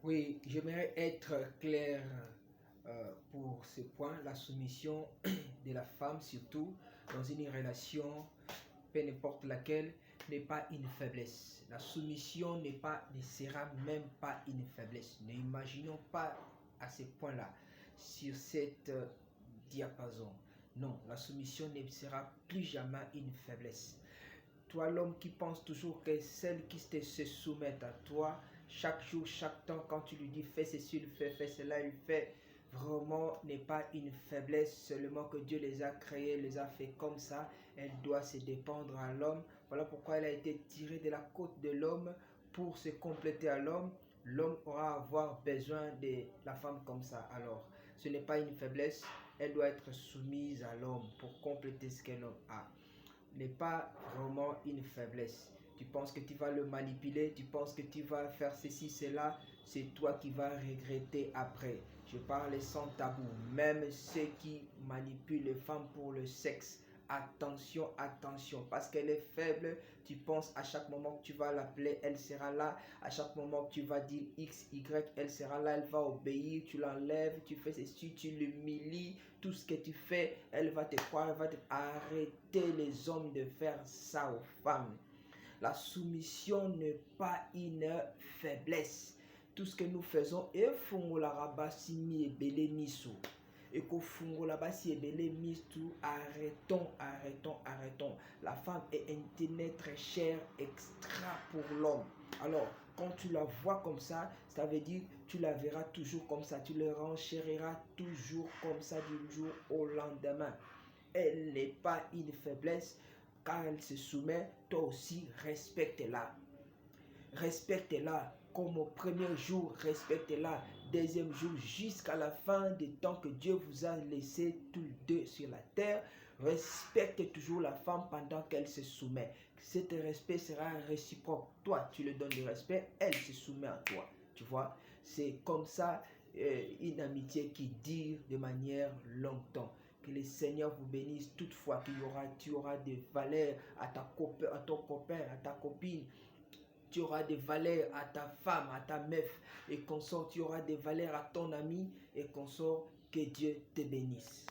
Oui, j'aimerais être clair pour ce point. La soumission de la femme, surtout dans une relation, peu importe laquelle, n'est pas une faiblesse. La soumission ne sera même pas une faiblesse. N'imaginons pas à ce point-là, sur cette diapason. Non, la soumission ne sera plus jamais une faiblesse. Toi, l'homme qui pense toujours que celle qui se soumet à toi, chaque jour, chaque temps, quand tu lui dis fais ceci, il fait cela, il fait, vraiment n'est pas une faiblesse, seulement que Dieu les a créés, les a fait comme ça. Elle doit se dépendre à l'homme. Voilà pourquoi elle a été tirée de la côte de l'homme pour se compléter à l'homme. L'homme aura avoir besoin de la femme comme ça. Alors, ce n'est pas une faiblesse, elle doit être soumise à l'homme pour compléter ce que l'homme a. N'est pas vraiment une faiblesse. Tu penses que tu vas le manipuler, tu penses que tu vas faire ceci, cela, c'est toi qui vas regretter après. Je parle sans tabou. Même ceux qui manipulent les femmes pour le sexe, attention, attention, parce qu'elle est faible, tu penses à chaque moment que tu vas l'appeler, elle sera là. À chaque moment que tu vas dire X, Y, elle sera là, elle va obéir, tu l'enlèves, tu fais ceci, tu l'humilies, tout ce que tu fais, elle va te croire, elle va te arrêter les hommes de faire ça aux femmes. La soumission n'est pas une faiblesse. Tout ce que nous faisons est et qu'au fond là-bas si arrêtons. La femme est un être cher extra pour l'homme. Alors quand tu la vois comme ça veut dire tu la verras toujours comme ça, tu le renchériras toujours comme ça du jour au lendemain. Elle n'est pas une faiblesse. Quand elle se soumet, toi aussi respecte-la. Respecte-la comme au premier jour, respecte-la. Deuxième jour, jusqu'à la fin des temps que Dieu vous a laissé tous les deux sur la terre. Respecte toujours la femme pendant qu'elle se soumet. Cet respect sera réciproque. Toi, tu lui donnes du respect, elle se soumet à toi. Tu vois, c'est comme ça une amitié qui dure de manière longtemps. Que le Seigneur vous bénisse. Toutefois, tu auras des valeurs à ton copain, à ta copine. Tu auras des valeurs à ta femme, à ta meuf et consort. Tu auras des valeurs à ton ami et consort. Que Dieu te bénisse.